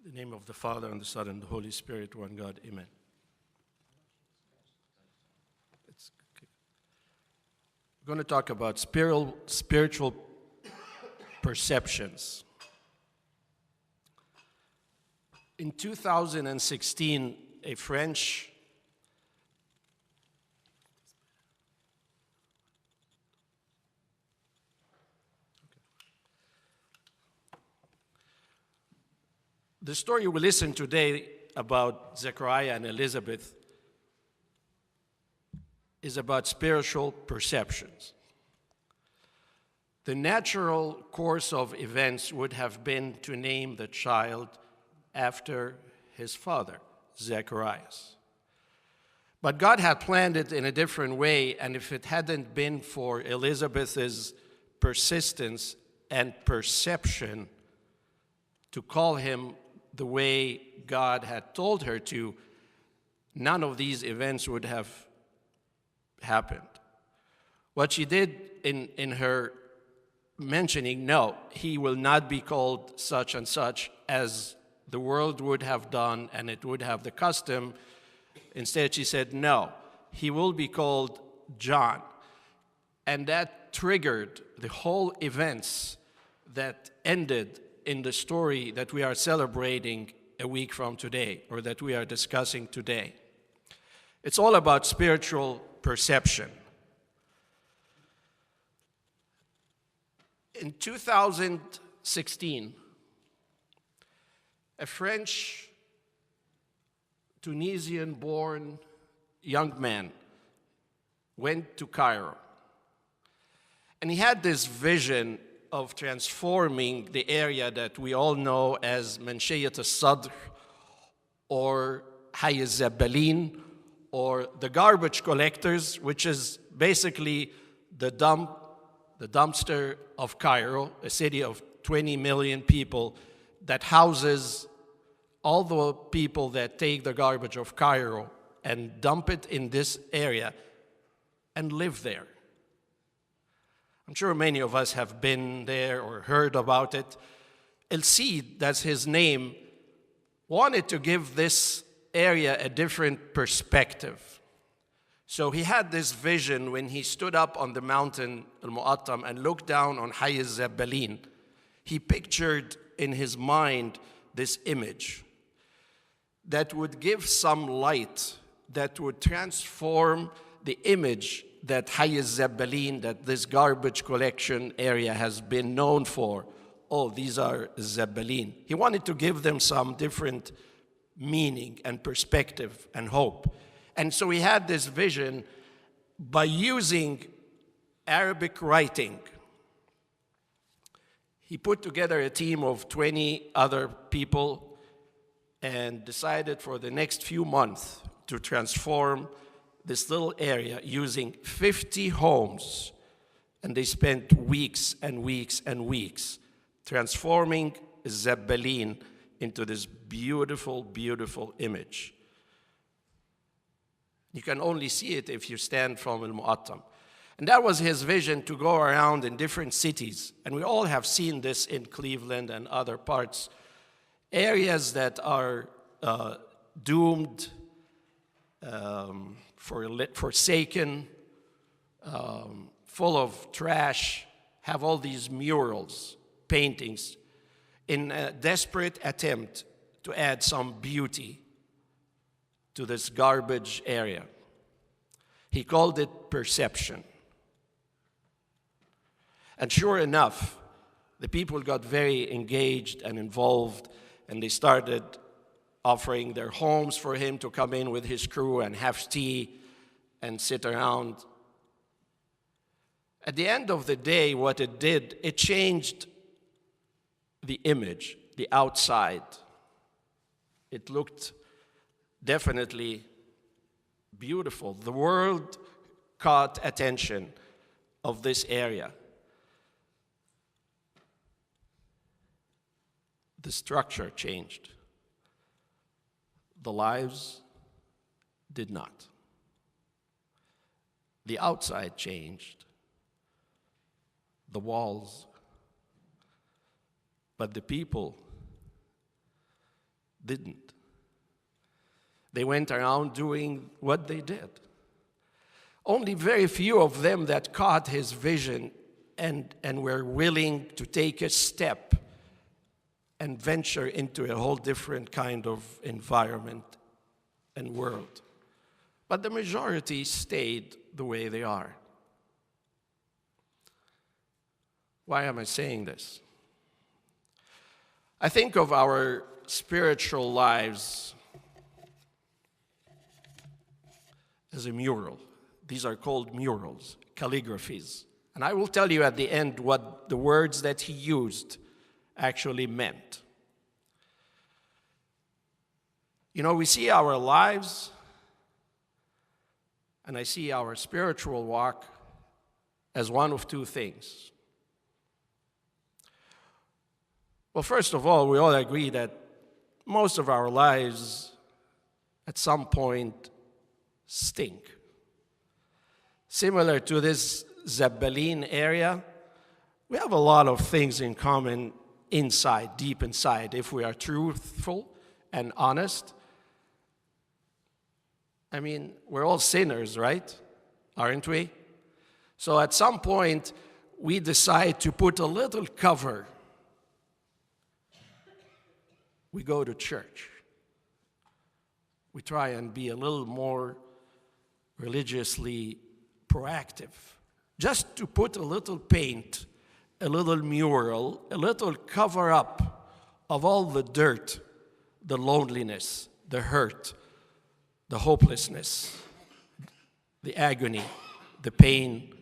In the name of the Father, and the Son, and the Holy Spirit, one God. Amen. We're going to talk about spiritual perceptions. In 2016, a French The story we listen today about Zechariah and Elizabeth is about spiritual perceptions. The natural course of events would have been to name the child after his father, Zacharias. But God had planned it in a different way, and if it hadn't been for Elizabeth's persistence and perception to call him the way God had told her to, none of these events would have happened. What she did in her mentioning, no, he will not be called such and such as the world would have done and it would have the custom. Instead, she said, no, he will be called John. And that triggered the whole events that ended in the story that we are celebrating a week from today, or that we are discussing today. It's all about spiritual perception. In 2016, a French Tunisian-born young man went to Cairo. And he had this vision of transforming the area that we all know as Manshiyat al-Sadr, or Hayy al-Zabbalin, or the garbage collectors, which is basically the dumpster of Cairo, a city of 20 million people that houses all the people that take the garbage of Cairo and dump it in this area and live there. I'm sure many of us have been there or heard about it. El Cid, that's his name, wanted to give this area a different perspective. So he had this vision when he stood up on the mountain, Al-Mu'attam, and looked down on Hayy al-Zabbalin. He pictured in his mind this image that would give some light, that would transform the image that Hayy al-Zabbalin, that this garbage collection area has been known for. Oh, these are Zabbalin. He wanted to give them some different meaning and perspective and hope. And so he had this vision by using Arabic writing. He put together a team of 20 other people and decided for the next few months to transform this little area using 50 homes. And they spent weeks and weeks and weeks transforming Zabbalin into this beautiful, beautiful image. You can only see it if you stand from Al-Mu'attam. And that was his vision, to go around in different cities. And we all have seen this in Cleveland and other parts. Areas that are doomed, forsaken, full of trash, have all these murals, paintings, in a desperate attempt to add some beauty to this garbage area. He called it perception. And sure enough, the people got very engaged and involved, and they started offering their homes for him to come in with his crew and have tea and sit around. At the end of the day, what it did, it changed the image, the outside. It looked definitely beautiful. The world caught attention of this area. The structure changed. The lives did not. The outside changed. The walls. But the people didn't. They went around doing what they did. Only very few of them that caught his vision and were willing to take a step and venture into a whole different kind of environment and world. But the majority stayed the way they are. Why am I saying this? I think of our spiritual lives as a mural. These are called murals, calligraphies. And I will tell you at the end what the words that he used actually meant. You know, we see our lives, and I see our spiritual walk as one of two things. Well, first of all, we all agree that most of our lives at some point stink. Similar to this Zeppelin area, we have a lot of things in common inside, deep inside, if we are truthful and honest. I mean, we're all sinners, right? Aren't we? So at some point, we decide to put a little cover. We go to church. We try and be a little more religiously proactive. Just to put a little paint, a little mural, a little cover up of all the dirt, the loneliness, the hurt, the hopelessness, the agony, the pain,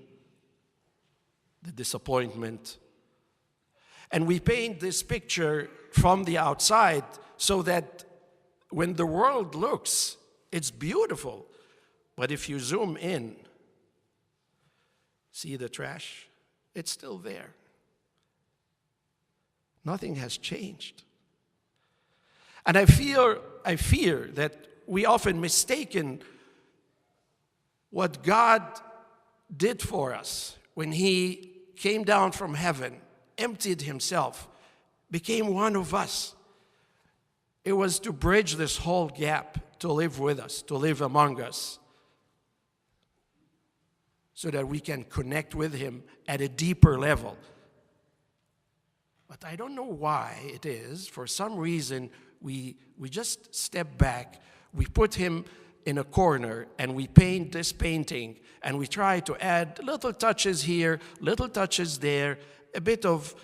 the disappointment. And we paint this picture from the outside so that when the world looks, it's beautiful. But if you zoom in, see the trash? It's still there. Nothing has changed. And I fear that we often mistaken what God did for us when he came down from heaven, emptied himself, became one of us. It was to bridge this whole gap, to live with us, to live among us, so that we can connect with him at a deeper level. But I don't know why it is. For some reason, we just step back, we put him in a corner, and we paint this painting, and we try to add little touches here, little touches there, a bit of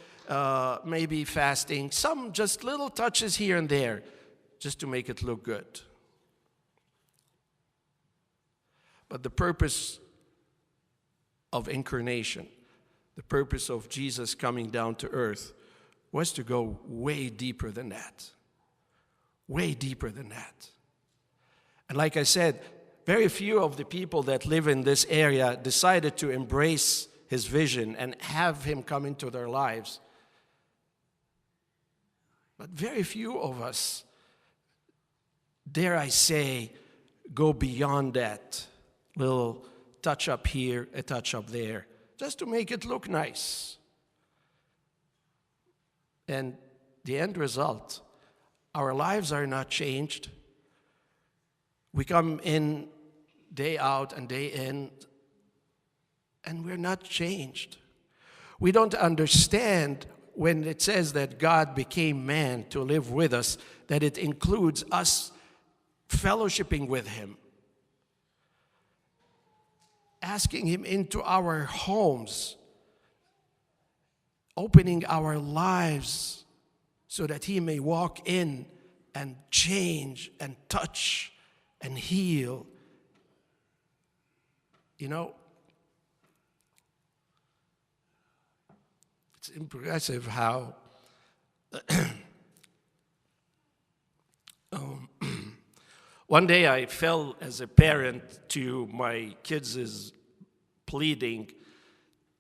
maybe fasting, some just little touches here and there, just to make it look good. But the purpose of incarnation, the purpose of Jesus coming down to earth, was to go way deeper than that. Way deeper than that. And like I said, very few of the people that live in this area decided to embrace his vision and have him come into their lives. But very few of us, dare I say, go beyond that little touch up here, a touch up there, just to make it look nice. And the end result, our lives are not changed. We come in day out and day in, and we're not changed. We don't understand when it says that God became man to live with us, that it includes us fellowshipping with him, asking him into our homes, opening our lives so that he may walk in and change and touch and heal. You know, it's impressive how one day I fell as a parent to my kids' pleading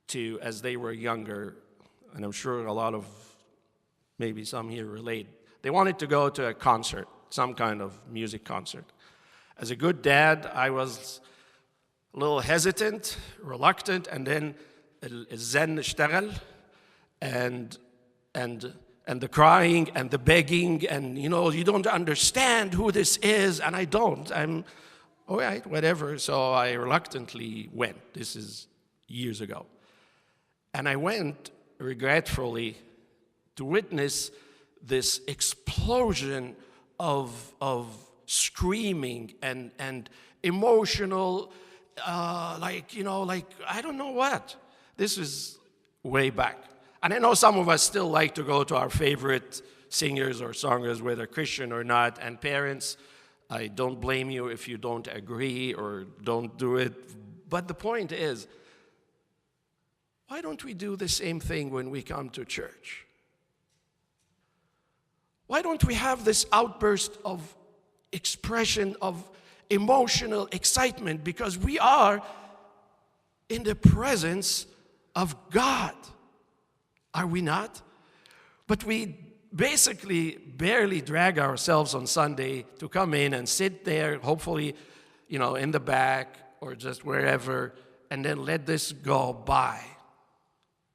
to, as they were younger, and I'm sure a lot of, maybe some here relate, they wanted to go to a concert, some kind of music concert. As a good dad, I was a little hesitant, reluctant, and then الزن اشتغل, and and the crying and the begging and, you don't understand who this is, and I don't. I'm, all right, whatever. So I reluctantly went. This is years ago. And I went regretfully to witness this explosion of screaming and emotional, like I don't know what. This is way back. And I know some of us still like to go to our favorite singers or songers, whether Christian or not, and parents, I don't blame you if you don't agree or don't do it. But the point is, why don't we do the same thing when we come to church? Why don't we have this outburst of expression of emotional excitement? Because we are in the presence of God. Are we not? But we basically barely drag ourselves on Sunday to come in and sit there, hopefully, in the back or just wherever, and then let this go by.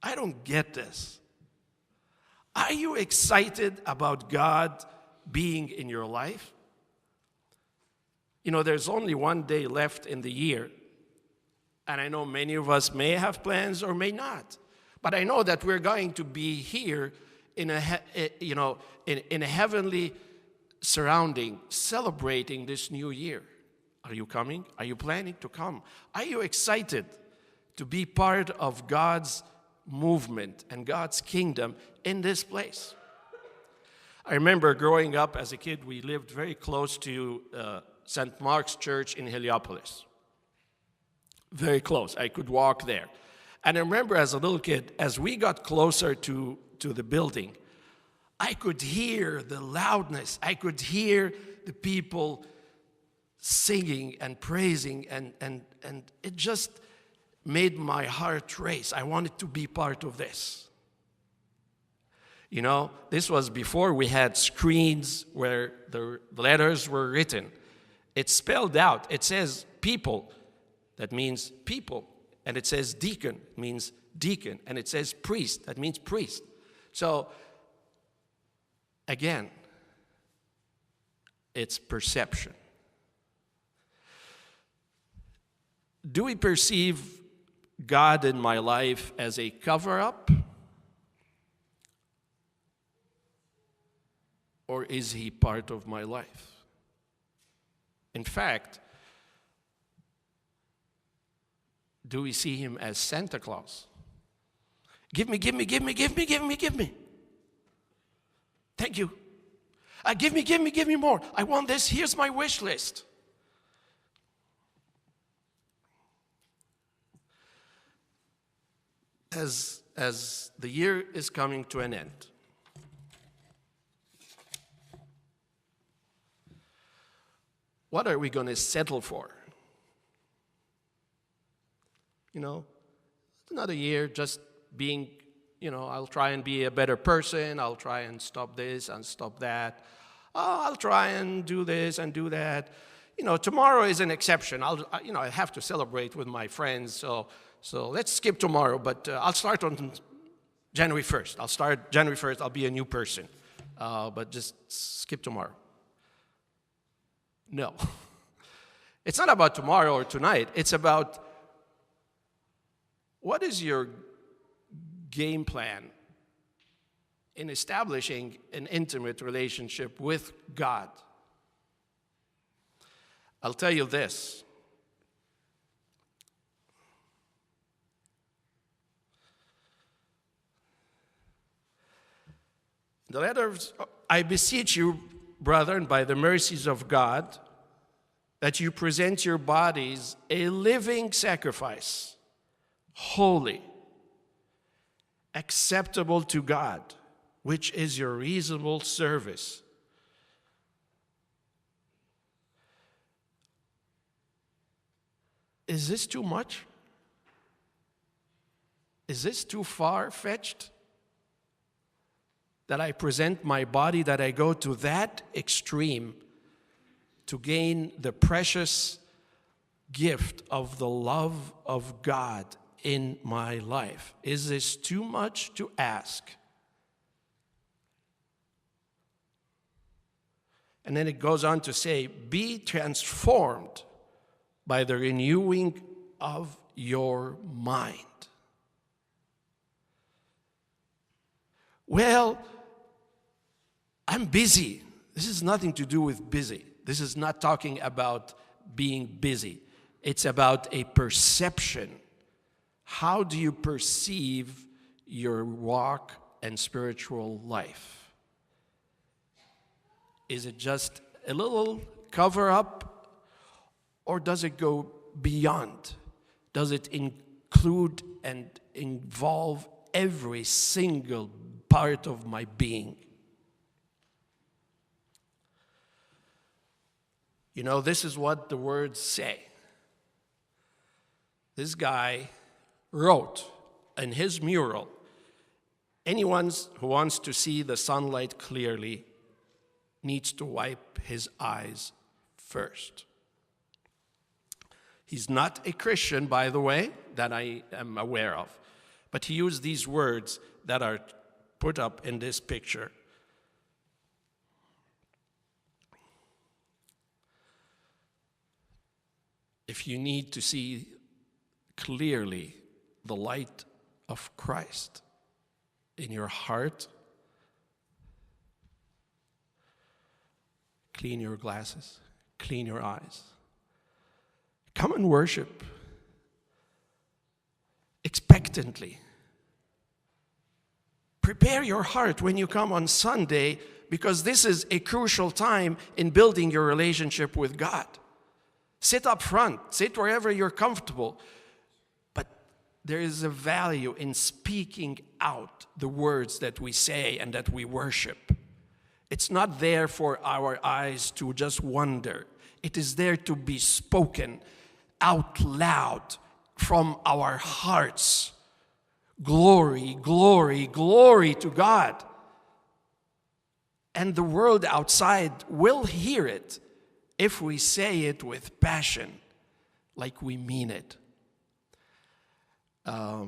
I don't get this. Are you excited about God being in your life? There's only one day left in the year, and I know many of us may have plans or may not. But I know that we're going to be here in a heavenly surrounding, celebrating this new year. Are you coming? Are you planning to come? Are you excited to be part of God's movement and God's kingdom in this place? I remember growing up as a kid, we lived very close to St. Mark's Church in Heliopolis. Very close. I could walk there. And I remember as a little kid, as we got closer to the building, I could hear the loudness. I could hear the people singing and praising, and it just made my heart race. I wanted to be part of this. This was before we had screens where the letters were written. It's spelled out. It says people. That means people. And it says deacon, means deacon. And it says priest, that means priest. So, again, it's perception. Do we perceive God in my life as a cover-up? Or is he part of my life? In fact, do we see him as Santa Claus? Give me, give me, give me, give me, give me, give me. Thank you. Give me, give me, give me more. I want this. Here's my wish list. As the year is coming to an end, what are we going to settle for? Another year just being, I'll try and be a better person. I'll try and stop this and stop that. I'll try and do this and do that. Tomorrow is an exception. I have to celebrate with my friends. So let's skip tomorrow, but I'll start on January 1st. I'll start January 1st. I'll be a new person. But just skip tomorrow. No. It's not about tomorrow or tonight. It's about what is your game plan in establishing an intimate relationship with God? I'll tell you this. The letters, I beseech you, brethren, by the mercies of God, that you present your bodies a living sacrifice, holy, acceptable to God, which is your reasonable service. Is this too much? Is this too far-fetched? That I present my body, that I go to that extreme to gain the precious gift of the love of God in my life? Is this too much to ask? And then it goes on to say, be transformed by the renewing of your mind. Well, I'm busy. This has nothing to do with busy. This is not talking about being busy. It's about a perception. How do you perceive your walk and spiritual life? Is it just a little cover up, or does it go beyond? Does it include and involve every single part of my being? You know, this is what the words say. This guy wrote in his mural, anyone who wants to see the sunlight clearly needs to wipe his eyes first. He's not a Christian, by the way, that I am aware of, but he used these words that are put up in this picture. If you need to see clearly the light of Christ in your heart, clean your glasses, clean your eyes. Come and worship expectantly. Prepare your heart when you come on Sunday, because this is a crucial time in building your relationship with God. Sit up front, sit wherever you're comfortable. But there is a value in speaking out the words that we say and that we worship. It's not there for our eyes to just wonder. It is there to be spoken out loud from our hearts. Glory, glory, glory to God. And the world outside will hear it if we say it with passion, like we mean it. A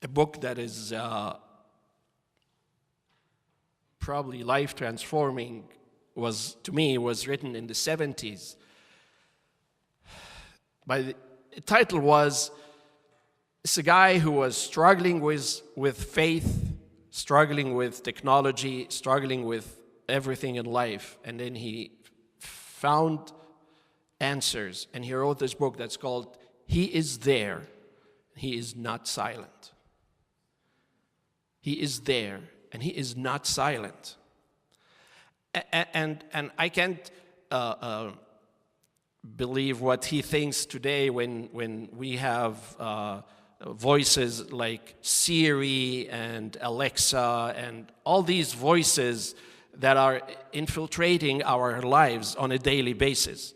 book that is probably life-transforming was written in the 70s. The title was, it's a guy who was struggling with faith, struggling with technology, struggling with everything in life, and then he found answers, and he wrote this book that's called He Is There, He Is Not Silent. He is there, and He is not silent. And I can't believe what he thinks today when we have voices like Siri and Alexa and all these voices that are infiltrating our lives on a daily basis.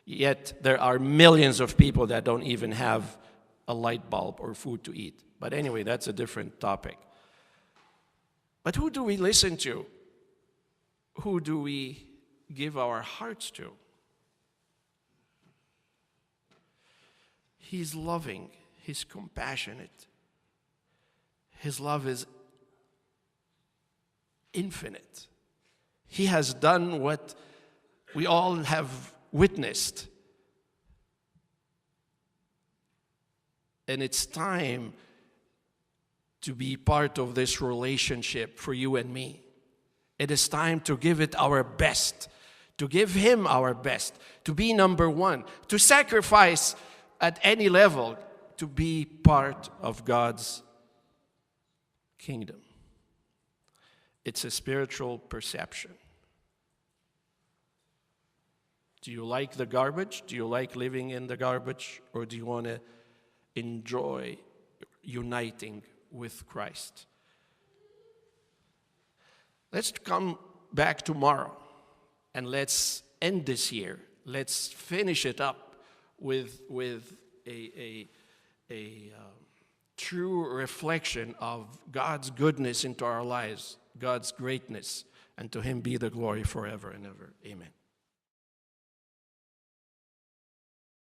Yet there are millions of people that don't even have a light bulb or food to eat. But anyway, that's a different topic. But who do we listen to? Who do we give our hearts to? He's loving. He's compassionate. His love is infinite. He has done what we all have witnessed. And it's time to be part of this relationship for you and me. It is time to give it our best, to give Him our best, to be number one, to sacrifice at any level, to be part of God's kingdom. It's a spiritual perception. Do you like the garbage? Do you like living in the garbage? Or do you want to enjoy uniting with Christ? Let's come back tomorrow and let's end this year. Let's finish it up with a true reflection of God's goodness into our lives, God's greatness, and to Him be the glory forever and ever. Amen.